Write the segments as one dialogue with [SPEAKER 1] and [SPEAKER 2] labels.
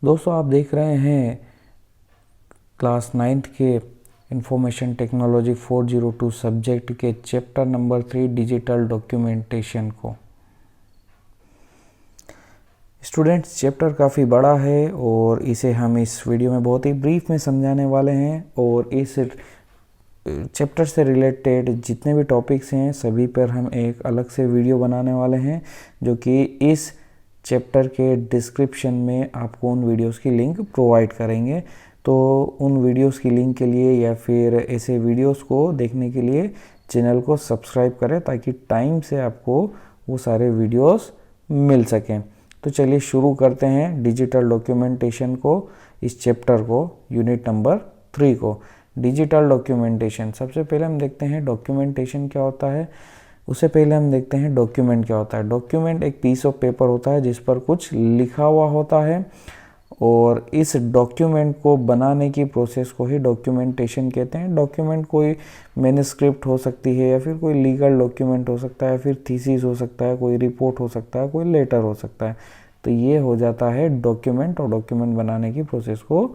[SPEAKER 1] दोस्तों आप देख रहे हैं क्लास 9th के इंफॉर्मेशन टेक्नोलॉजी 402 सब्जेक्ट के चैप्टर नंबर 3 डिजिटल डॉक्यूमेंटेशन को। स्टूडेंट्स, चैप्टर काफ़ी बड़ा है और इसे हम इस वीडियो में बहुत ही ब्रीफ में समझाने वाले हैं और इस चैप्टर से रिलेटेड जितने भी टॉपिक्स हैं सभी पर हम एक अलग से वीडियो बनाने वाले हैं, जो कि इस चैप्टर के डिस्क्रिप्शन में आपको उन वीडियोस की लिंक प्रोवाइड करेंगे। तो उन वीडियोस की लिंक के लिए या फिर ऐसे वीडियोस को देखने के लिए चैनल को सब्सक्राइब करें ताकि टाइम से आपको वो सारे वीडियोस मिल सकें। तो चलिए शुरू करते हैं डिजिटल डॉक्यूमेंटेशन को, इस चैप्टर को, यूनिट नंबर 3 को। डिजिटल डॉक्यूमेंटेशन, सबसे पहले हम देखते हैं डॉक्यूमेंटेशन क्या होता है। उससे पहले हम देखते हैं डॉक्यूमेंट क्या होता है। डॉक्यूमेंट एक पीस ऑफ पेपर होता है जिस पर कुछ लिखा हुआ होता है और इस डॉक्यूमेंट को बनाने की प्रोसेस को ही डॉक्यूमेंटेशन कहते हैं। डॉक्यूमेंट कोई मैन्युस्क्रिप्ट हो सकती है या फिर कोई लीगल डॉक्यूमेंट हो सकता है, फिर थीसिस हो सकता है, कोई रिपोर्ट हो सकता है, कोई लेटर हो सकता है। तो ये हो जाता है डॉक्यूमेंट और डॉक्यूमेंट बनाने की प्रोसेस को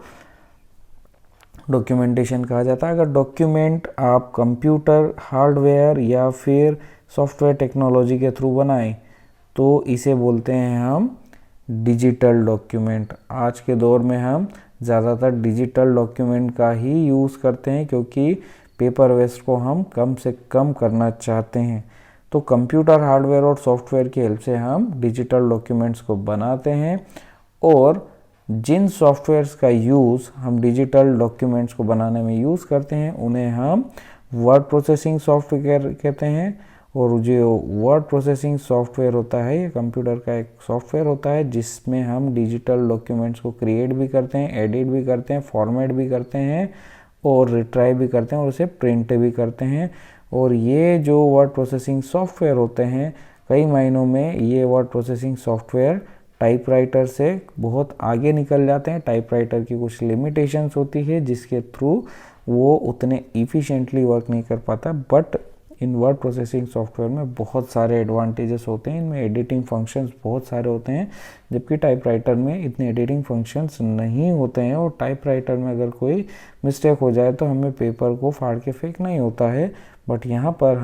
[SPEAKER 1] डॉक्यूमेंटेशन कहा जाता है। अगर डॉक्यूमेंट आप कंप्यूटर हार्डवेयर या फिर सॉफ्टवेयर टेक्नोलॉजी के थ्रू बनाएं तो इसे बोलते हैं हम डिजिटल डॉक्यूमेंट। आज के दौर में हम ज़्यादातर डिजिटल डॉक्यूमेंट का ही यूज़ करते हैं क्योंकि पेपर वेस्ट को हम कम से कम करना चाहते हैं। तो कंप्यूटर हार्डवेयर और सॉफ्टवेयर की हेल्प से हम डिजिटल डॉक्यूमेंट्स को बनाते हैं और जिन सॉफ्टवेयर्स का यूज़ हम डिजिटल डॉक्यूमेंट्स को बनाने में यूज़ करते हैं उन्हें हम वर्ड प्रोसेसिंग सॉफ्टवेयर कहते हैं। और जो वर्ड प्रोसेसिंग सॉफ्टवेयर होता है ये कंप्यूटर का एक सॉफ्टवेयर होता है जिसमें हम डिजिटल डॉक्यूमेंट्स को क्रिएट भी करते हैं, एडिट भी करते हैं, फॉर्मेट भी करते हैं और रिट्राई भी करते हैं और उसे प्रिंट भी करते हैं। और ये जो वर्ड प्रोसेसिंग सॉफ्टवेयर होते हैं, कई मायनों में ये वर्ड प्रोसेसिंग सॉफ्टवेयर टाइपराइटर से बहुत आगे निकल जाते हैं। टाइपराइटर की कुछ लिमिटेशंस होती है जिसके थ्रू वो उतने इफ़िशेंटली वर्क नहीं कर पाता, but in word processing software में बहुत सारे एडवांटेजेस होते हैं। इनमें एडिटिंग फंक्शंस बहुत सारे होते हैं जबकि टाइपराइटर में इतने एडिटिंग फंक्शंस नहीं होते हैं। और टाइपराइटर में अगर कोई मिस्टेक हो जाए तो हमें पेपर को फाड़ के फेंकना ही होता है, बट यहाँ पर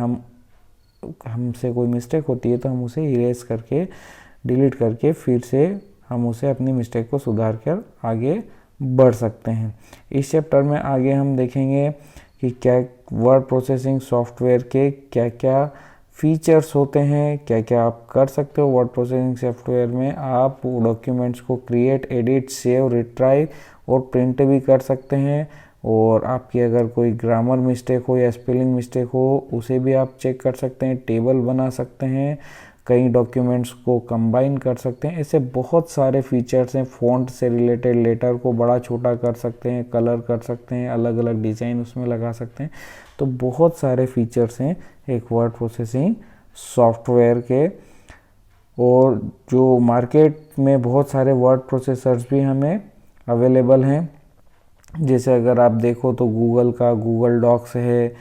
[SPEAKER 1] हमसे कोई मिस्टेक होती है तो हम उसे इरेज करके, डिलीट करके फिर से हम उसे अपनी मिस्टेक को सुधार कर आगे बढ़ सकते हैं। इस चैप्टर में आगे हम देखेंगे कि क्या वर्ड प्रोसेसिंग सॉफ्टवेयर के क्या क्या फीचर्स होते हैं, क्या क्या आप कर सकते हो वर्ड प्रोसेसिंग सॉफ्टवेयर में। आप डॉक्यूमेंट्स को क्रिएट, एडिट, सेव, रिट्राइव और प्रिंट भी कर सकते हैं। और आपकी अगर कोई ग्रामर मिस्टेक हो या स्पेलिंग मिस्टेक हो उसे भी आप चेक कर सकते हैं, टेबल बना सकते हैं, कई डॉक्यूमेंट्स को कंबाइन कर सकते हैं। ऐसे बहुत सारे फीचर्स हैं। फ़ॉन्ट से रिलेटेड लेटर को बड़ा छोटा कर सकते हैं, कलर कर सकते हैं, अलग अलग डिज़ाइन उसमें लगा सकते हैं। तो बहुत सारे फीचर्स हैं एक वर्ड प्रोसेसिंग सॉफ्टवेयर के। और जो मार्केट में बहुत सारे वर्ड प्रोसेसर्स भी हमें अवेलेबल हैं, जैसे अगर आप देखो तो गूगल का गूगल डॉक्स है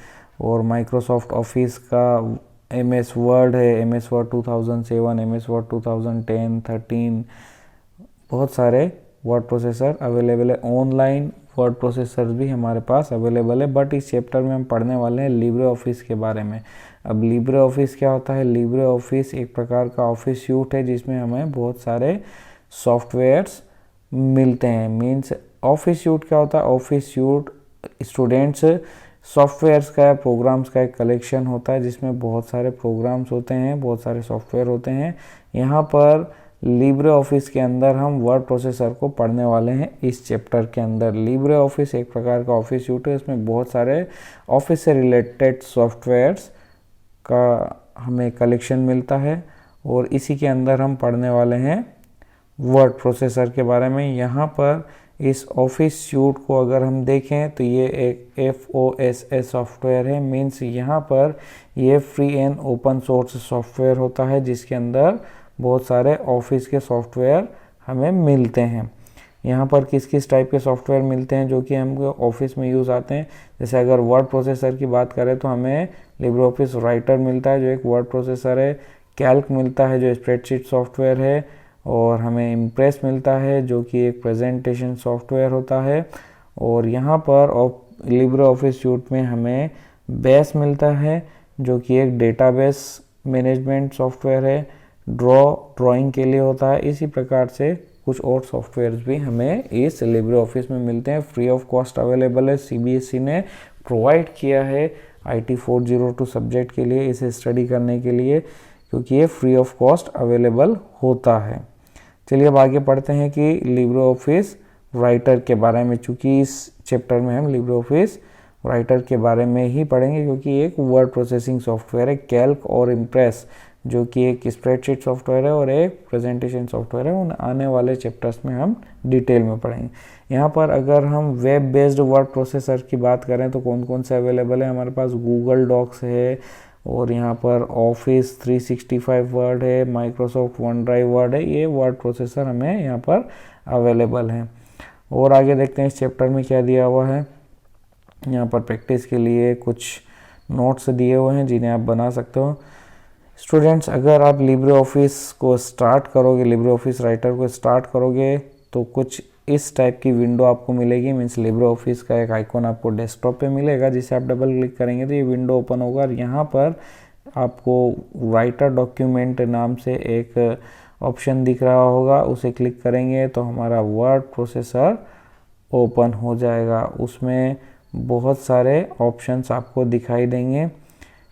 [SPEAKER 1] और माइक्रोसॉफ्ट ऑफिस का MS वर्ड है, MS वर्ड 2007, MS वर्ड 2010, 13, बहुत सारे वर्ड प्रोसेसर अवेलेबल है। ऑनलाइन वर्ड प्रोसेसर भी हमारे पास अवेलेबल है, बट इस चैप्टर में हम पढ़ने वाले हैं लिब्रे ऑफिस के बारे में। अब लिब्रे ऑफिस क्या होता है? लिब्रे ऑफिस एक प्रकार का ऑफिस सूट है जिसमें हमें बहुत सारे सॉफ्टवेयर्स मिलते हैं। मीन्स ऑफिस सूट क्या होता है? ऑफिस सूट स्टूडेंट्स सॉफ्टवेयर्स का, प्रोग्राम्स का एक कलेक्शन होता है जिसमें बहुत सारे प्रोग्राम्स होते हैं, बहुत सारे सॉफ्टवेयर होते हैं। यहाँ पर लिब्रे ऑफिस के अंदर हम वर्ड प्रोसेसर को पढ़ने वाले हैं इस चैप्टर के अंदर। लिब्रे ऑफिस एक प्रकार का ऑफिस सूट है, इसमें बहुत सारे ऑफिस से रिलेटेड सॉफ्टवेयर्स का हमें कलेक्शन मिलता है और इसी के अंदर हम पढ़ने वाले हैं वर्ड प्रोसेसर के बारे में। यहाँ पर इस ऑफिस सूट को अगर हम देखें तो ये एक FOSS सॉफ्टवेयर है। मीन्स यहाँ पर ये free and open source software होता है जिसके अंदर बहुत सारे ऑफिस के सॉफ्टवेयर हमें मिलते हैं। यहाँ पर किस किस टाइप के सॉफ्टवेयर मिलते हैं जो कि हमको ऑफिस में यूज़ आते हैं। जैसे अगर वर्ड प्रोसेसर की बात करें तो हमें लिब्रे ऑफिस राइटर मिलता है जो एक वर्ड प्रोसेसर है। कैल्क मिलता है जो स्प्रेडशीट सॉफ्टवेयर है। और हमें इम्प्रेस मिलता है जो कि एक प्रेजेंटेशन सॉफ्टवेयर होता है। और यहाँ पर लिब्रे ऑफिस सूट में हमें बेस मिलता है जो कि एक डेटाबेस मैनेजमेंट सॉफ्टवेयर है, ड्राइंग के लिए होता है। इसी प्रकार से कुछ और सॉफ्टवेयर्स भी हमें इस लिब्रे ऑफिस में मिलते हैं, फ्री ऑफ कॉस्ट अवेलेबल है। सीबीएसई ने प्रोवाइड किया है IT 402 सब्जेक्ट के लिए इसे स्टडी करने के लिए, क्योंकि ये फ्री ऑफ कॉस्ट अवेलेबल होता है। चलिए अब आगे पढ़ते हैं कि लिब्रे ऑफिस राइटर के बारे में। चूँकि इस चैप्टर में हम लिब्रे ऑफिस राइटर के बारे में ही पढ़ेंगे, क्योंकि एक वर्ड प्रोसेसिंग सॉफ्टवेयर है। कैल्क और इम्प्रेस जो कि एक स्प्रेडशीट सॉफ्टवेयर है और एक प्रेजेंटेशन सॉफ्टवेयर है, उन आने वाले चैप्टर्स में हम डिटेल में पढ़ेंगे। यहाँ पर अगर हम वेब बेस्ड वर्ड प्रोसेसर की बात करें तो कौन कौन से अवेलेबल है हमारे पास, गूगल डॉक्स है, और यहाँ पर ऑफिस 365 वर्ड है, माइक्रोसॉफ्ट वन ड्राइव वर्ड है। ये वर्ड प्रोसेसर हमें यहाँ पर अवेलेबल है। और आगे देखते हैं इस चैप्टर में क्या दिया हुआ है। यहाँ पर प्रैक्टिस के लिए कुछ नोट्स दिए हुए हैं जिन्हें आप बना सकते हो। स्टूडेंट्स, अगर आप लिब्रे ऑफिस को स्टार्ट करोगे, लिब्रे ऑफिस राइटर को स्टार्ट करोगे तो कुछ इस टाइप की विंडो आपको मिलेगी। मीन्स लिब्रे ऑफिस का एक आइकॉन आपको डेस्कटॉप पे मिलेगा, जिसे आप डबल क्लिक करेंगे तो ये विंडो ओपन होगा। और यहाँ पर आपको राइटर डॉक्यूमेंट नाम से एक ऑप्शन दिख रहा होगा, उसे क्लिक करेंगे तो हमारा वर्ड प्रोसेसर ओपन हो जाएगा। उसमें बहुत सारे ऑप्शंस आपको दिखाई देंगे।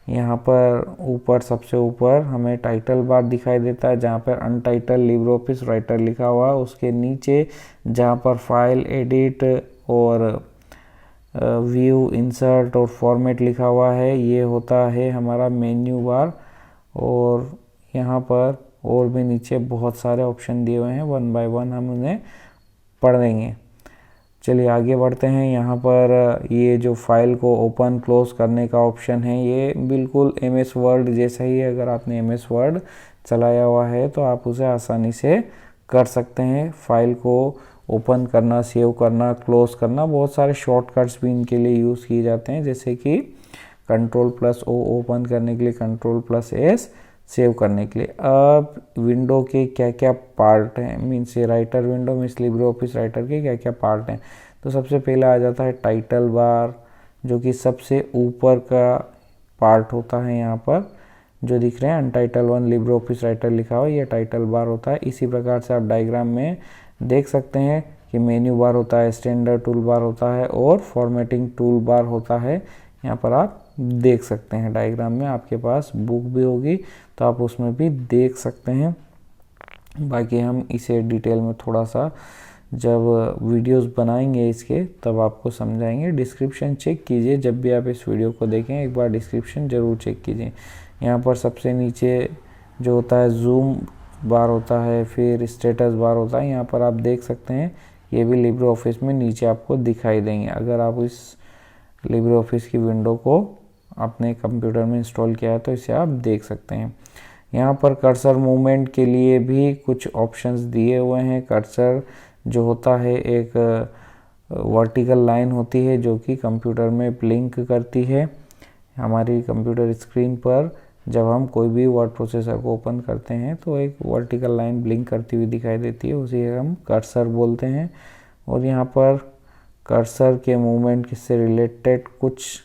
[SPEAKER 1] यहाँ पर ऊपर सबसे ऊपर हमें टाइटल बार दिखाई देता है, जहाँ पर अनटाइटल लिब्रे ऑफिस राइटर लिखा हुआ है। उसके नीचे जहाँ पर फाइल, एडिट और व्यू, इंसर्ट और फॉर्मेट लिखा हुआ है, ये होता है हमारा मेन्यू बार। और यहाँ पर और भी नीचे बहुत सारे ऑप्शन दिए हुए हैं, वन बाय वन हम उन्हें पढ़ेंगे। चलिए आगे बढ़ते हैं। यहाँ पर ये जो फाइल को ओपन क्लोज करने का ऑप्शन है, ये बिल्कुल MS वर्ड जैसा ही है। अगर आपने MS वर्ड चलाया हुआ है तो आप उसे आसानी से कर सकते हैं। फाइल को ओपन करना, सेव करना, क्लोज करना, बहुत सारे शॉर्टकट्स भी इनके लिए यूज़ किए जाते हैं, जैसे कि Ctrl+O ओपन करने के लिए, Ctrl+S सेव करने के लिए। अब विंडो के क्या क्या पार्ट हैं, मीन्स ये राइटर विंडो में लिब्रे ऑफिस राइटर के क्या क्या पार्ट हैं। तो सबसे पहले आ जाता है टाइटल बार, जो कि सबसे ऊपर का पार्ट होता है। यहाँ पर जो दिख रहे हैं अनटाइटल 1 लिब्रे ऑफिस राइटर लिखा हुआ, ये टाइटल बार होता है। इसी प्रकार से आप डायग्राम में देख सकते हैं कि मेन्यू बार होता है, स्टैंडर्ड टूल बार होता है और फॉर्मेटिंग टूल बार होता है। यहाँ पर आप देख सकते हैं डायग्राम में, आपके पास बुक भी होगी तो आप उसमें भी देख सकते हैं। बाकी हम इसे डिटेल में थोड़ा सा जब वीडियोस बनाएंगे इसके तब आपको समझाएंगे। डिस्क्रिप्शन चेक कीजिए, जब भी आप इस वीडियो को देखें एक बार डिस्क्रिप्शन ज़रूर चेक कीजिए। यहाँ पर सबसे नीचे जो होता है जूम बार होता है, फिर स्टेटस बार होता है। यहाँ पर आप देख सकते हैं ये भी लिब्रे ऑफिस में नीचे आपको दिखाई देंगे। अगर आप इस लिब्रे ऑफिस की विंडो को अपने कंप्यूटर में इंस्टॉल किया है तो इसे आप देख सकते हैं। यहाँ पर कर्सर मूवमेंट के लिए भी कुछ ऑप्शंस दिए हुए हैं। कर्सर जो होता है एक वर्टिकल लाइन होती है जो कि कंप्यूटर में ब्लिंक करती है। हमारी कंप्यूटर स्क्रीन पर जब हम कोई भी वर्ड प्रोसेसर को ओपन करते हैं तो एक वर्टिकल लाइन ब्लिंक करती हुई दिखाई देती है, उसे हम कर्सर बोलते हैं। और यहाँ पर कर्सर के मूवमेंट से रिलेटेड कुछ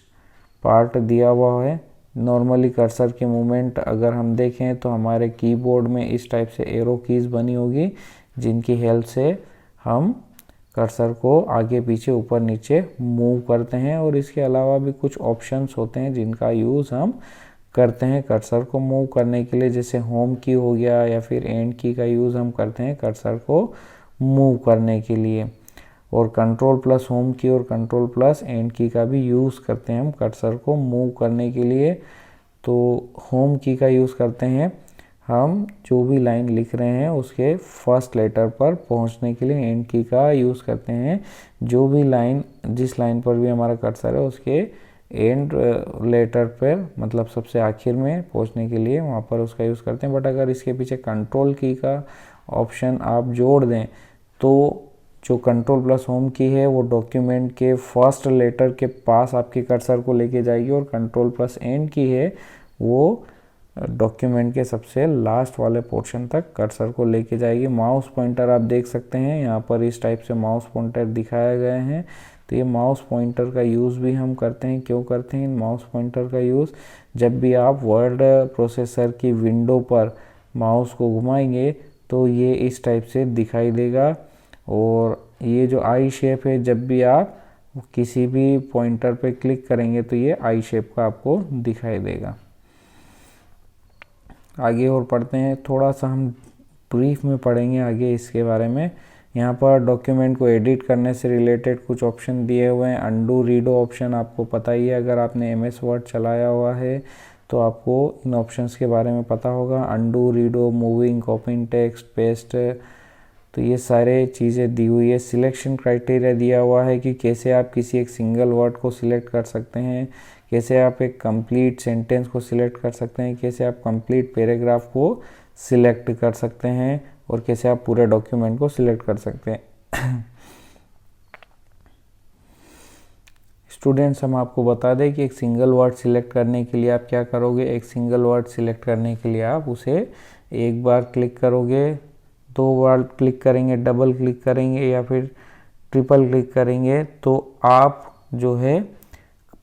[SPEAKER 1] पार्ट दिया हुआ है। नॉर्मली कर्सर के मूवमेंट अगर हम देखें तो हमारे कीबोर्ड में इस टाइप से एरो कीज़ बनी होगी, जिनकी हेल्प से हम कर्सर को आगे पीछे ऊपर नीचे मूव करते हैं। और इसके अलावा भी कुछ ऑप्शंस होते हैं जिनका यूज़ हम करते हैं कर्सर को मूव करने के लिए, जैसे होम की हो गया या फिर एंड की का यूज़ हम करते हैं कर्सर को मूव करने के लिए। और Ctrl+ होम की और Ctrl+ एंड की का भी यूज़ करते हैं हम कर्सर को मूव करने के लिए। तो होम की का यूज़ करते हैं हम जो भी लाइन लिख रहे हैं उसके फर्स्ट लेटर पर पहुंचने के लिए। एंड की का यूज़ करते हैं जो भी लाइन, जिस लाइन पर भी हमारा कर्सर है उसके एंड लेटर पर, मतलब सबसे आखिर में पहुंचने के लिए वहाँ पर उसका यूज़ करते हैं। बट अगर इसके पीछे कंट्रोल की का ऑप्शन आप जोड़ दें तो जो Ctrl+ होम की है वो डॉक्यूमेंट के फर्स्ट लेटर के पास आपके कर्सर को लेके जाएगी, और Ctrl+ एंड की है वो डॉक्यूमेंट के सबसे लास्ट वाले पोर्शन तक कर्सर को लेके जाएगी। माउस पॉइंटर आप देख सकते हैं यहाँ पर इस टाइप से माउस पॉइंटर दिखाए गए हैं। तो ये माउस पॉइंटर का यूज़ भी हम करते हैं। क्यों करते हैं माउस पॉइंटर का यूज़? जब भी आप वर्ड प्रोसेसर की विंडो पर माउस को घुमाएंगे तो ये इस टाइप से दिखाई देगा, और ये जो आई शेप है, जब भी आप किसी भी पॉइंटर पे क्लिक करेंगे तो ये आई शेप का आपको दिखाई देगा। आगे और पढ़ते हैं, थोड़ा सा हम ब्रीफ में पढ़ेंगे आगे इसके बारे में। यहाँ पर डॉक्यूमेंट को एडिट करने से रिलेटेड कुछ ऑप्शन दिए हुए हैं। अंडू रीडो ऑप्शन आपको पता ही है, अगर आपने एमएस वर्ड चलाया हुआ है तो आपको इन ऑप्शंस के बारे में पता होगा। Undo, redo, moving, कॉपिंग text, paste, तो ये सारे चीज़ें दी हुई है। सिलेक्शन क्राइटेरिया दिया हुआ है कि कैसे आप किसी एक सिंगल वर्ड को सिलेक्ट कर सकते हैं, कैसे आप एक कंप्लीट सेंटेंस को सिलेक्ट कर सकते हैं, कैसे आप कंप्लीट पैराग्राफ को सिलेक्ट कर सकते हैं, और कैसे आप पूरे डॉक्यूमेंट को सिलेक्ट कर सकते हैं। स्टूडेंट्स, हम आपको बता दें कि एक सिंगल वर्ड सिलेक्ट करने के लिए आप क्या करोगे। एक सिंगल वर्ड सिलेक्ट करने के लिए आप उसे एक बार क्लिक करोगे, 2 बार क्लिक करेंगे, डबल क्लिक करेंगे या फिर ट्रिपल क्लिक करेंगे तो आप जो है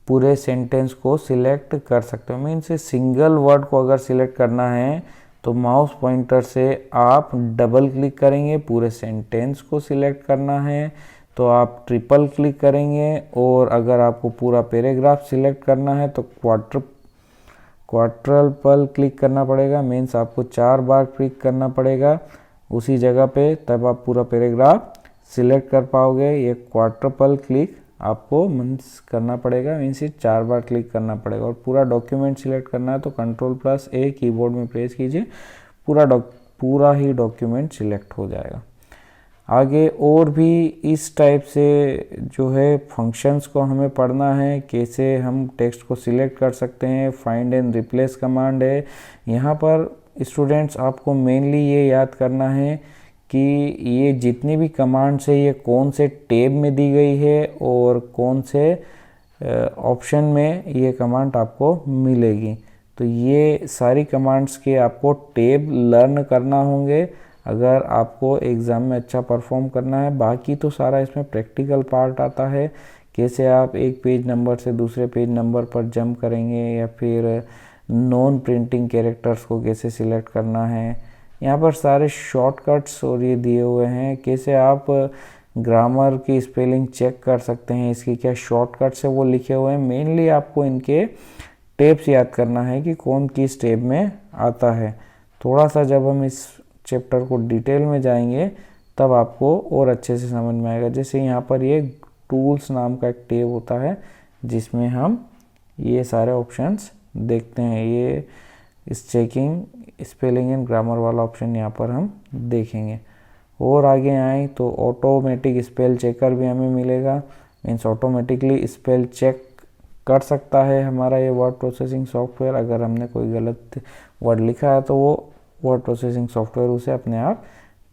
[SPEAKER 1] पूरे सेंटेंस को सिलेक्ट कर सकते हो। मीन्स सिंगल वर्ड को अगर सिलेक्ट करना है तो माउस पॉइंटर से आप डबल क्लिक करेंगे, पूरे सेंटेंस को सिलेक्ट करना है तो आप ट्रिपल क्लिक करेंगे, और अगर आपको पूरा पैराग्राफ सिलेक्ट करना है तो क्वाड्रपल क्लिक करना पड़ेगा। मीन्स आपको 4 बार क्लिक करना पड़ेगा उसी जगह पे, तब आप पूरा पैराग्राफ सिलेक्ट कर पाओगे। ये क्वाड्रपल क्लिक आपको मीन्स करना पड़ेगा, मीन्स 4 बार क्लिक करना पड़ेगा। और पूरा डॉक्यूमेंट सिलेक्ट करना है तो Ctrl+A कीबोर्ड में प्रेस कीजिए, पूरा ही डॉक्यूमेंट सिलेक्ट हो जाएगा। आगे और भी इस टाइप से जो है फंक्शंस को हमें पढ़ना है, कैसे हम टेक्स्ट को सिलेक्ट कर सकते हैं। फाइंड एंड रिप्लेस कमांड है। यहाँ पर स्टूडेंट्स आपको मेनली ये याद करना है कि ये जितनी भी कमांड्स है ये कौन से टैब में दी गई है और कौन से ऑप्शन में ये कमांड आपको मिलेगी। तो ये सारी कमांड्स के आपको टैब लर्न करना होंगे अगर आपको एग्ज़ाम में अच्छा परफॉर्म करना है। बाकी तो सारा इसमें प्रैक्टिकल पार्ट आता है, कैसे आप एक पेज नंबर से दूसरे पेज नंबर पर जंप करेंगे, या फिर नॉन प्रिंटिंग कैरेक्टर्स को कैसे सिलेक्ट करना है। यहाँ पर सारे शॉर्टकट्स और ये दिए हुए हैं, कैसे आप ग्रामर की स्पेलिंग चेक कर सकते हैं, इसकी क्या शॉर्टकट्स है वो लिखे हुए हैं। मेनली आपको इनके टेप्स याद करना है कि कौन किस टेप में आता है। थोड़ा सा जब हम इस चैप्टर को डिटेल में जाएंगे तब आपको और अच्छे से समझ में आएगा। जैसे यहाँ पर ये टूल्स नाम का एक टेब होता है जिसमें हम ये सारे ऑप्शंस देखते हैं। ये इस चेकिंग स्पेलिंग एंड ग्रामर वाला ऑप्शन यहाँ पर हम देखेंगे। और आगे आए तो ऑटोमेटिक स्पेल चेकर भी हमें मिलेगा। मीन्स ऑटोमेटिकली स्पेल चेक कर सकता है हमारा ये वर्ड प्रोसेसिंग सॉफ्टवेयर। अगर हमने कोई गलत वर्ड लिखा है तो वो वर्ड प्रोसेसिंग सॉफ्टवेयर उसे अपने आप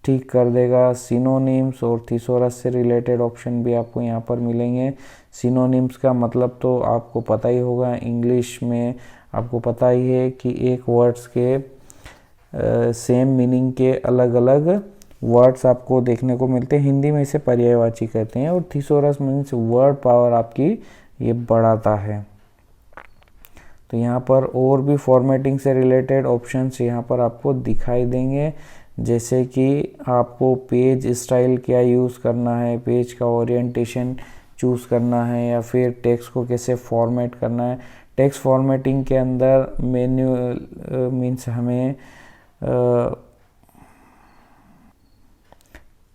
[SPEAKER 1] ठीक कर देगा। सिनोनिम्स और थिसोरस से रिलेटेड ऑप्शन भी आपको यहाँ पर मिलेंगे। सिनोनिम्स का मतलब तो आपको पता ही होगा, इंग्लिश में आपको पता ही है कि एक वर्ड्स के सेम मीनिंग के अलग अलग वर्ड्स आपको देखने को मिलते हैं। हिंदी में इसे पर्यायवाची कहते हैं। और थिसोरस मीन्स वर्ड पावर आपकी ये बढ़ाता है। तो यहाँ पर और भी फॉर्मेटिंग से रिलेटेड ऑप्शंस यहाँ पर आपको दिखाई देंगे, जैसे कि आपको पेज स्टाइल क्या यूज़ करना है, पेज का ओरिएंटेशन चूज़ करना है, या फिर टेक्स्ट को कैसे फॉर्मेट करना है। टेक्स्ट फॉर्मेटिंग के अंदर मेन्यू मीन्स हमें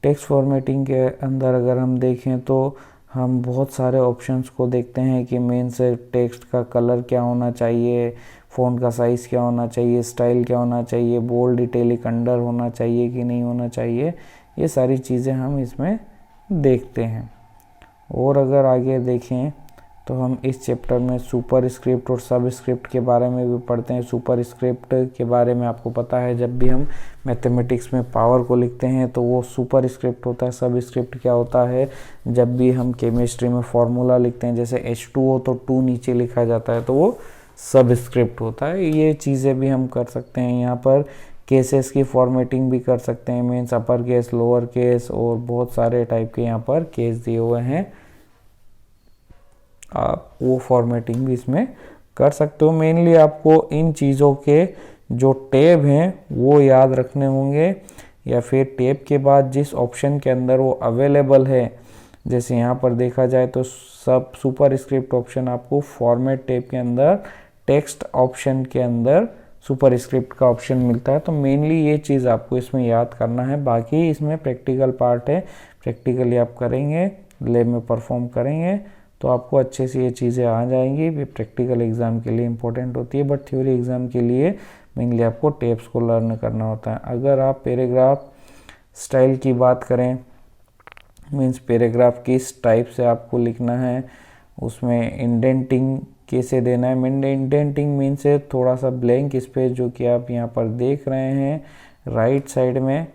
[SPEAKER 1] टेक्स्ट फॉर्मेटिंग के अंदर अगर हम देखें तो हम बहुत सारे ऑप्शंस को देखते हैं कि मीन्स टेक्स्ट का कलर क्या होना चाहिए, फ़ॉन्ट का साइज़ क्या होना चाहिए, स्टाइल क्या होना चाहिए, बोल्ड इटैलिक अंडर होना चाहिए कि नहीं होना चाहिए। ये सारी चीज़ें हम इसमें देखते हैं। और अगर आगे देखें तो हम इस चैप्टर में सुपर स्क्रिप्ट और सब स्क्रिप्ट के बारे में भी पढ़ते हैं। सुपर स्क्रिप्ट के बारे में आपको पता है, जब भी हम मैथमेटिक्स में पावर को लिखते हैं तो वो सुपर स्क्रिप्ट होता है। सब स्क्रिप्ट क्या होता है, जब भी हम केमिस्ट्री में फार्मूला लिखते हैं, जैसे H2O तो 2 नीचे लिखा जाता है तो वो सबस्क्रिप्ट होता है। ये चीज़ें भी हम कर सकते हैं। यहाँ पर केसेस की फॉर्मेटिंग भी कर सकते हैं, means upper case, lower case और बहुत सारे टाइप के यहाँ पर केस दिए हुए हैं, आप वो फॉर्मेटिंग भी इसमें कर सकते हो। मेनली आपको इन चीज़ों के जो टैब हैं वो याद रखने होंगे, या फिर टैब के बाद जिस ऑप्शन के अंदर वो अवेलेबल है, जैसे यहाँ पर देखा जाए तो सब सुपर स्क्रिप्ट ऑप्शन आपको फॉर्मेट टैब के अंदर टेक्स्ट ऑप्शन के अंदर सुपर स्क्रिप्ट का ऑप्शन मिलता है। तो मेनली ये चीज़ आपको इसमें याद करना है। बाकी इसमें प्रैक्टिकल पार्ट है, प्रैक्टिकली आप करेंगे, लैब में परफॉर्म करेंगे तो आपको अच्छे से ये चीज़ें आ जाएंगी। ये प्रैक्टिकल एग्ज़ाम के लिए इंपॉर्टेंट होती है, बट थ्योरी एग्ज़ाम के लिए मेनली आपको टेप्स को लर्न करना होता है। अगर आप पैराग्राफ स्टाइल की बात करें, मीन्स पैराग्राफ किस टाइप से आपको लिखना है, उसमें इंडेंटिंग कैसे देना है। इंडेंटिंग मीन्स है थोड़ा सा ब्लैंक स्पेस जो कि आप यहाँ पर देख रहे हैं राइट साइड में,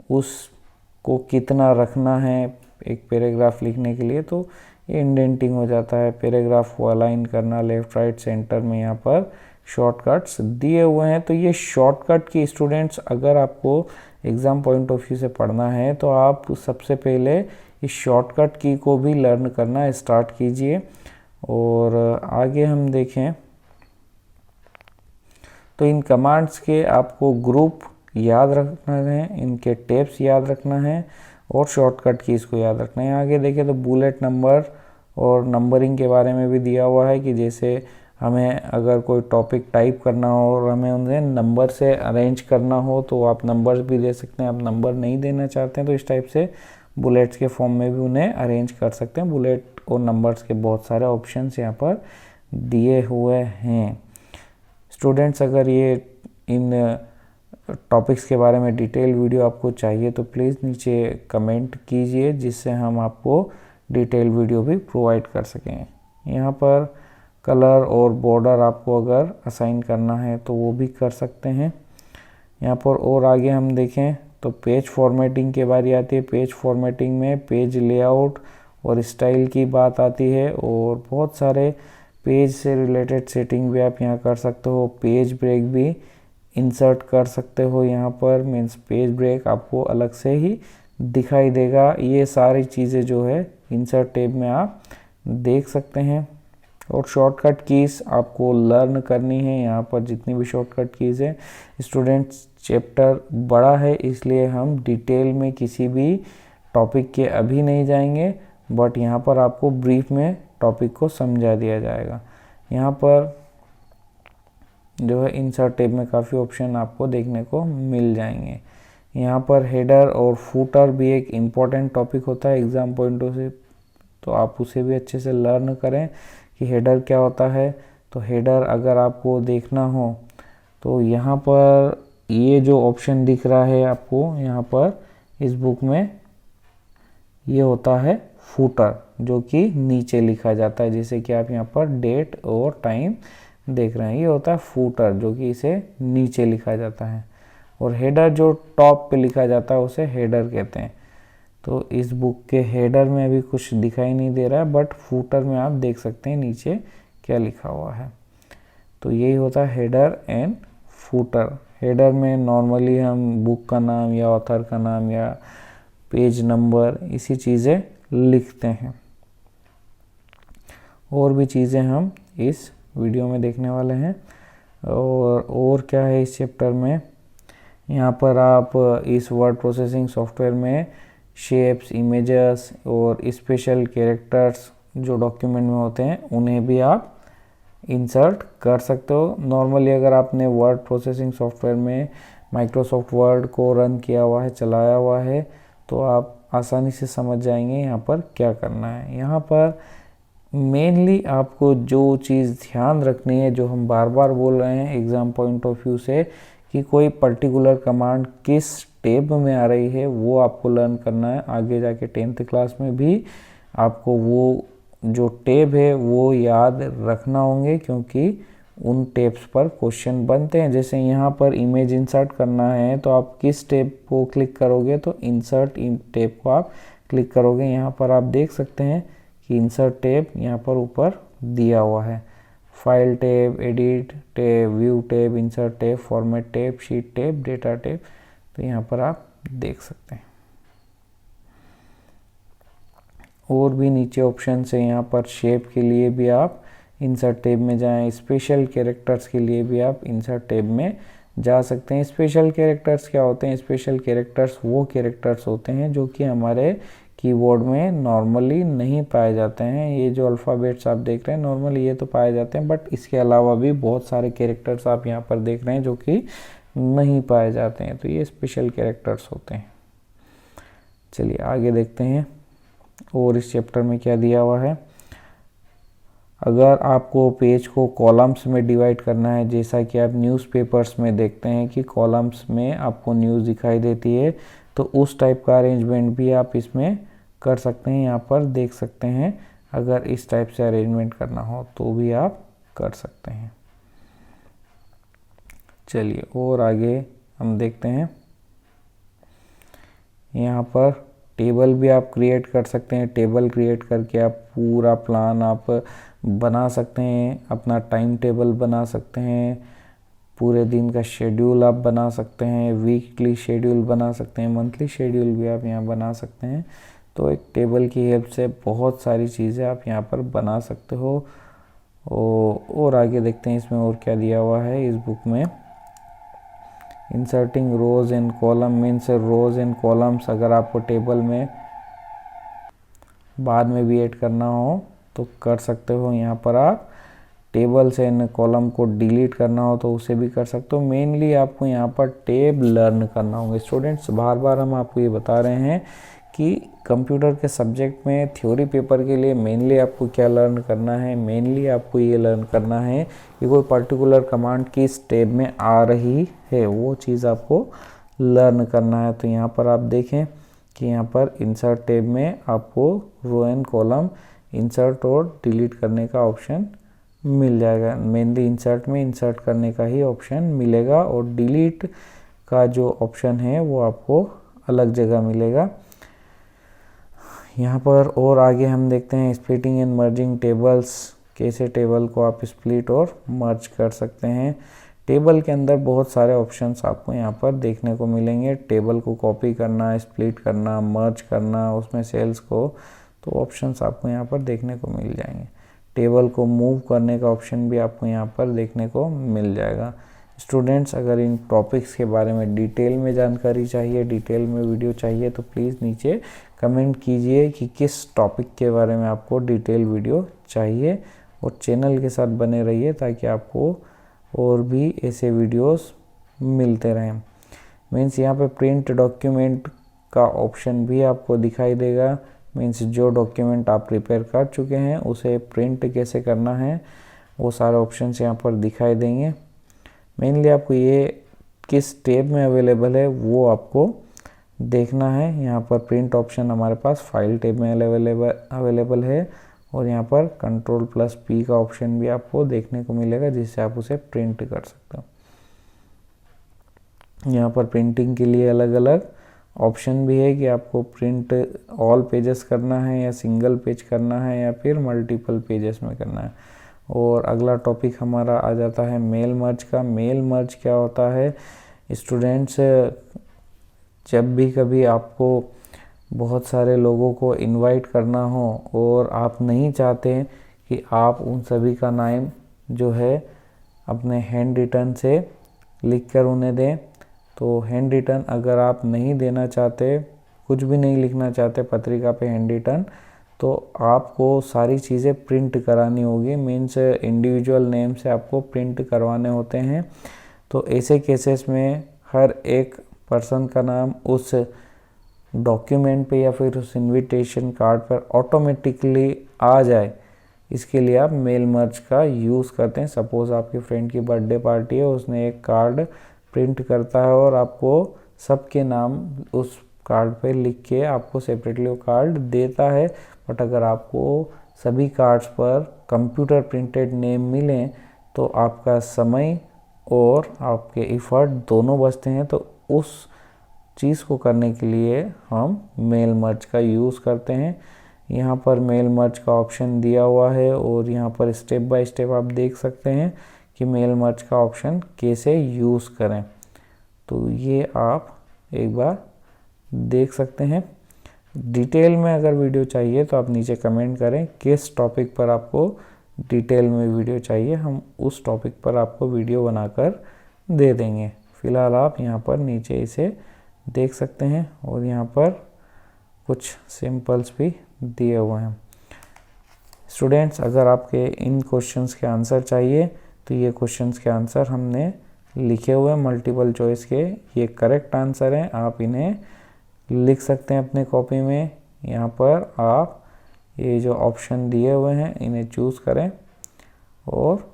[SPEAKER 1] उसको कितना रखना है एक पैराग्राफ लिखने के लिए, तो ये इंडेंटिंग हो जाता है। पैराग्राफ को अलाइन करना लेफ्ट राइट सेंटर में यहाँ पर शॉर्टकट्स दिए हुए हैं। तो ये शॉर्टकट की स्टूडेंट्स अगर आपको एग्ज़ाम पॉइंट ऑफ व्यू से पढ़ना है तो आप सबसे पहले इस शॉर्टकट की को भी लर्न करना स्टार्ट कीजिए। और आगे हम देखें तो इन कमांड्स के आपको ग्रुप याद रखना है, इनके टेप्स याद रखना है और शॉर्टकट की इसको याद रखना है। आगे देखें तो बुलेट नंबर और नंबरिंग के बारे में भी दिया हुआ है कि जैसे हमें अगर कोई टॉपिक टाइप करना हो और हमें उन्हें नंबर से अरेंज करना हो तो आप नंबर्स भी दे सकते हैं। आप नंबर नहीं देना चाहते हैं तो इस टाइप से बुलेट्स के फॉर्म में भी उन्हें अरेंज कर सकते हैं। बुलेट और नंबर्स के बहुत सारे ऑप्शंस यहाँ पर दिए हुए हैं। स्टूडेंट्स अगर ये इन टॉपिक्स के बारे में डिटेल वीडियो आपको चाहिए तो प्लीज़ नीचे कमेंट कीजिए, जिससे हम आपको डिटेल वीडियो भी प्रोवाइड कर सकें। यहाँ पर कलर और बॉर्डर आपको अगर असाइन करना है तो वो भी कर सकते हैं यहाँ पर। और आगे हम देखें तो पेज फॉर्मेटिंग के बारी आती है। पेज फॉर्मेटिंग में पेज लेआउट और स्टाइल की बात आती है और बहुत सारे पेज से रिलेटेड सेटिंग भी आप यहाँ कर सकते हो। पेज ब्रेक भी इंसर्ट कर सकते हो यहाँ पर, मीन्स पेज ब्रेक आपको अलग से ही दिखाई देगा। ये सारी चीज़ें जो है इंसर्ट टैब में आप देख सकते हैं। और शॉर्टकट कीज़ आपको लर्न करनी है यहाँ पर, जितनी भी शॉर्टकट कीज़ है। स्टूडेंट्स चैप्टर बड़ा है इसलिए हम डिटेल में किसी भी टॉपिक के अभी नहीं जाएंगे, बट यहाँ पर आपको ब्रीफ में टॉपिक को समझा दिया जाएगा। यहाँ पर जो है इंसर्ट टैब में काफ़ी ऑप्शन आपको देखने को मिल जाएंगे। यहाँ पर हेडर और फूटर भी एक इम्पॉर्टेंट टॉपिक होता है एग्ज़ाम पॉइंट ऑफ व्यू, तो आप उसे भी अच्छे से लर्न करें कि हेडर क्या होता है। तो हेडर अगर आपको देखना हो तो यहाँ पर ये जो ऑप्शन दिख रहा है आपको यहाँ पर इस बुक में, ये होता है फूटर, जो कि नीचे लिखा जाता है। जैसे कि आप यहाँ पर डेट और टाइम देख रहे हैं, ये होता है फूटर जो कि इसे नीचे लिखा जाता है। और हेडर जो टॉप पे लिखा जाता है उसे हेडर कहते हैं। तो इस बुक के हेडर में अभी कुछ दिखाई नहीं दे रहा है, बट फूटर में आप देख सकते हैं नीचे क्या लिखा हुआ है। तो यही होता है हेडर एंड फूटर। हेडर में नॉर्मली हम बुक का नाम या ऑथर का नाम या पेज नंबर इसी चीज़ें लिखते हैं। और भी चीज़ें हम इस वीडियो में देखने वाले हैं। और क्या है इस चैप्टर में, यहाँ पर आप इस वर्ड प्रोसेसिंग सॉफ्टवेयर में शेप्स, इमेजेस और स्पेशल कैरेक्टर्स जो डॉक्यूमेंट में होते हैं उन्हें भी आप इंसर्ट कर सकते हो। नॉर्मली अगर आपने वर्ड प्रोसेसिंग सॉफ्टवेयर में माइक्रोसॉफ्ट वर्ड को रन किया हुआ है, चलाया हुआ है, तो आप आसानी से समझ जाएंगे यहाँ पर क्या करना है। यहाँ पर मेनली आपको जो चीज़ ध्यान रखनी है, जो हम बार बार बोल रहे हैं एग्ज़ाम पॉइंट ऑफ व्यू से, कि कोई पर्टिकुलर कमांड किस टैब में आ रही है वो आपको लर्न करना है। आगे जाके 10th क्लास में भी आपको वो जो टैब है वो याद रखना होंगे, क्योंकि उन टैब्स पर क्वेश्चन बनते हैं। जैसे यहाँ पर इमेज इंसर्ट करना है तो आप किस टैब को क्लिक करोगे, तो इंसर्ट टैब को आप क्लिक करोगे। यहाँ पर आप देख सकते हैं कि इंसर्ट टैब यहाँ पर ऊपर दिया हुआ है। File tab, edit tab, view tab, insert tab, format tab, sheet tab, data tab. तो यहाँ पर आप देख सकते हैं। और भी नीचे ऑप्शन है, यहाँ पर शेप के लिए भी आप इंसर्ट टैब में जाएं, स्पेशल कैरेक्टर्स के लिए भी आप इंसर्ट टैब में जा सकते हैं। स्पेशल कैरेक्टर्स क्या होते हैं? स्पेशल कैरेक्टर्स वो कैरेक्टर्स होते हैं जो कि हमारे कीबोर्ड में नॉर्मली नहीं पाए जाते हैं। ये जो अल्फ़ाबेट्स आप देख रहे हैं नॉर्मली ये तो पाए जाते हैं, बट इसके अलावा भी बहुत सारे कैरेक्टर्स आप यहाँ पर देख रहे हैं जो कि नहीं पाए जाते हैं, तो ये स्पेशल कैरेक्टर्स होते हैं। चलिए आगे देखते हैं और इस चैप्टर में क्या दिया हुआ है। अगर आपको पेज को कॉलम्स में डिवाइड करना है, जैसा कि आप न्यूज़पेपर्स में देखते हैं कि कॉलम्स में आपको न्यूज़ दिखाई देती है, तो उस टाइप का अरेंजमेंट भी आप इसमें कर सकते हैं। यहाँ पर देख सकते हैं, अगर इस टाइप से अरेंजमेंट करना हो तो भी आप कर सकते हैं। चलिए और आगे हम देखते हैं। यहाँ पर टेबल भी आप क्रिएट कर सकते हैं। टेबल क्रिएट करके आप पूरा प्लान आप बना सकते हैं, अपना टाइम टेबल बना सकते हैं, पूरे दिन का शेड्यूल आप बना सकते हैं, वीकली शेड्यूल बना सकते हैं, मंथली शेड्यूल भी आप यहाँ बना सकते हैं। तो एक टेबल की हेल्प से बहुत सारी चीज़ें आप यहाँ पर बना सकते हो। और आगे देखते हैं इसमें और क्या दिया हुआ है इस बुक में। Inserting rows and column means rows and columns अगर आपको टेबल में बाद में भी ऐड करना हो तो कर सकते हो। यहाँ पर आप टेबल से इन कॉलम को डिलीट करना हो तो उसे भी कर सकते हो। मेनली आपको यहाँ पर टेब लर्न करना होगा। स्टूडेंट्स बार बार हम आपको ये बता रहे हैं कि कंप्यूटर के सब्जेक्ट में थ्योरी पेपर के लिए मेनली आपको क्या लर्न करना है। मेनली आपको ये लर्न करना है कि कोई पर्टिकुलर कमांड किस टैब में आ रही है, वो चीज़ आपको लर्न करना है। तो यहाँ पर आप देखें कि यहाँ पर इंसर्ट टैब में आपको रो एंड कॉलम इंसर्ट और डिलीट करने का ऑप्शन मिल जाएगा। मेनली इंसर्ट में इंसर्ट करने का ही ऑप्शन मिलेगा और डिलीट का जो ऑप्शन है वो आपको अलग जगह मिलेगा। यहाँ पर और आगे हम देखते हैं स्प्लिटिंग एंड मर्जिंग टेबल्स, कैसे टेबल को आप स्प्लिट और मर्ज कर सकते हैं। टेबल के अंदर बहुत सारे ऑप्शंस आपको यहाँ पर देखने को मिलेंगे। टेबल को कॉपी करना, स्प्लिट करना, मर्ज करना, उसमें सेल्स को, तो ऑप्शंस आपको यहाँ पर देखने को मिल जाएंगे। टेबल को मूव करने का ऑप्शन भी आपको यहाँ पर देखने को मिल जाएगा। स्टूडेंट्स अगर इन टॉपिक्स के बारे में डिटेल में जानकारी चाहिए, डिटेल में वीडियो चाहिए, तो प्लीज़ नीचे कमेंट कीजिए कि किस टॉपिक के बारे में आपको डिटेल वीडियो चाहिए, और चैनल के साथ बने रहिए ताकि आपको और भी ऐसे वीडियोस मिलते रहें। मीन्स यहाँ पे प्रिंट डॉक्यूमेंट का ऑप्शन भी आपको दिखाई देगा। मीन्स जो डॉक्यूमेंट आप प्रिपेयर कर चुके हैं उसे प्रिंट कैसे करना है वो सारे ऑप्शंस यहाँ पर दिखाई देंगे। मेनली आपको ये किस टैब में अवेलेबल है वो आपको देखना है। यहाँ पर प्रिंट ऑप्शन हमारे पास फाइल टैब में अवेलेबल है, और यहाँ पर Ctrl+P का ऑप्शन भी आपको देखने को मिलेगा जिससे आप उसे प्रिंट कर सकते हो। यहाँ पर प्रिंटिंग के लिए अलग अलग ऑप्शन भी है कि आपको प्रिंट ऑल पेजेस करना है या सिंगल पेज करना है या फिर मल्टीपल पेजेस में करना है। और अगला टॉपिक हमारा आ जाता है मेल मर्ज का। मेल मर्ज क्या होता है स्टूडेंट्स, जब भी कभी आपको बहुत सारे लोगों को इनवाइट करना हो और आप नहीं चाहते कि आप उन सभी का नाम जो है अपने हैंड रिटन से लिख कर उन्हें दें, तो हैंड रिटन अगर आप नहीं देना चाहते, कुछ भी नहीं लिखना चाहते पत्रिका पे हैंड रिटन, तो आपको सारी चीज़ें प्रिंट करानी होगी। मीन्स इंडिविजुअल नेम से आपको प्रिंट करवाने होते हैं। तो ऐसे केसेस में हर एक पर्सन का नाम उस डॉक्यूमेंट पे या फिर उस इनविटेशन कार्ड पर ऑटोमेटिकली आ जाए, इसके लिए आप मेल मर्ज का यूज़ करते हैं। सपोज़ आपके फ्रेंड की बर्थडे पार्टी है, उसने एक कार्ड प्रिंट करता है और आपको सबके नाम उस कार्ड पे लिख के आपको सेपरेटली वो कार्ड देता है। बट अगर आपको सभी कार्ड्स पर कंप्यूटर प्रिंटेड नेम मिलें तो आपका समय और आपके इफ़र्ट दोनों बचते हैं। तो उस चीज़ को करने के लिए हम मेल मर्ज का यूज़ करते हैं। यहाँ पर मेल मर्ज का ऑप्शन दिया हुआ है और यहाँ पर स्टेप बाय स्टेप आप देख सकते हैं कि मेल मर्ज का ऑप्शन कैसे यूज़ करें। तो ये आप एक बार देख सकते हैं। डिटेल में अगर वीडियो चाहिए तो आप नीचे कमेंट करें किस टॉपिक पर आपको डिटेल में वीडियो चाहिए, हम उस टॉपिक पर आपको वीडियो बनाकर दे देंगे। फ़िलहाल आप यहाँ पर नीचे इसे देख सकते हैं और यहाँ पर कुछ सिंपल्स भी दिए हुए हैं। स्टूडेंट्स, अगर आपके इन क्वेश्चंस के आंसर चाहिए तो ये क्वेश्चंस के आंसर हमने लिखे हुए हैं मल्टीपल चॉइस के, ये करेक्ट आंसर हैं। आप इन्हें लिख सकते हैं अपने कॉपी में। यहाँ पर आप ये जो ऑप्शन दिए हुए हैं इन्हें चूज़ करें और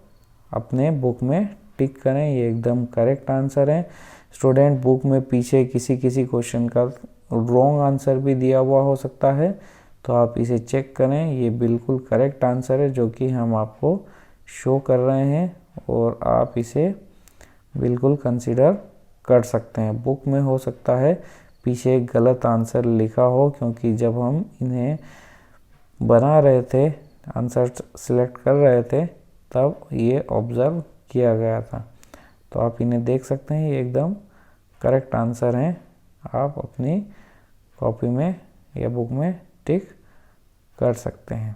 [SPEAKER 1] अपने बुक में टिक करें, ये एकदम करेक्ट आंसर है। स्टूडेंट, बुक में पीछे किसी क्वेश्चन का रॉन्ग आंसर भी दिया हुआ हो सकता है, तो आप इसे चेक करें, ये बिल्कुल करेक्ट आंसर है जो कि हम आपको शो कर रहे हैं और आप इसे बिल्कुल कंसीडर कर सकते हैं। बुक में हो सकता है पीछे एक गलत आंसर लिखा हो, क्योंकि जब हम इन्हें बना रहे थे, आंसर सिलेक्ट कर रहे थे, तब ये ऑब्ज़र्व किया गया था। तो आप इन्हें देख सकते हैं, ये एकदम करेक्ट आंसर हैं। आप अपनी कॉपी में या बुक में टिक कर सकते हैं।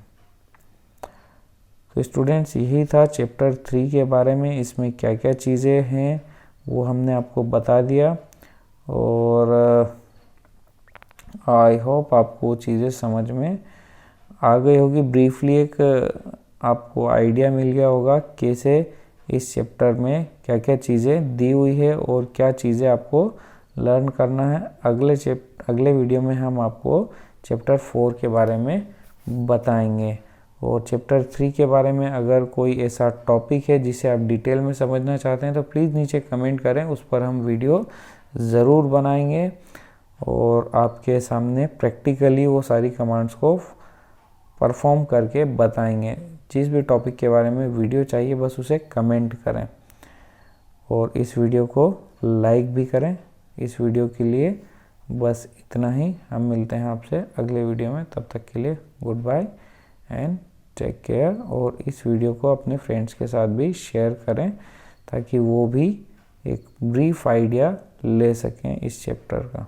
[SPEAKER 1] तो स्टूडेंट्स, यही था चैप्टर 3 के बारे में। इसमें क्या क्या चीज़ें हैं वो हमने आपको बता दिया और आई होप आपको चीज़ें समझ में आ गई होगी। ब्रीफली एक आपको आइडिया मिल गया होगा कैसे इस चैप्टर में क्या क्या चीज़ें दी हुई है और क्या चीज़ें आपको लर्न करना है। अगले वीडियो में हम आपको चैप्टर 4 के बारे में बताएंगे। और चैप्टर 3 के बारे में अगर कोई ऐसा टॉपिक है जिसे आप डिटेल में समझना चाहते हैं तो प्लीज़ नीचे कमेंट करें, उस पर हम वीडियो ज़रूर बनाएंगे और आपके सामने प्रैक्टिकली वो सारी कमांड्स को परफॉर्म करके बताएंगे। जिस भी टॉपिक के बारे में वीडियो चाहिए बस उसे कमेंट करें और इस वीडियो को लाइक भी करें। इस वीडियो के लिए बस इतना ही। हम मिलते हैं आपसे अगले वीडियो में, तब तक के लिए good bye and take care. और इस वीडियो को अपने फ्रेंड्स के साथ भी शेयर करें ताकि वो भी एक ब्रीफ आइडिया ले सकें इस चैप्टर का।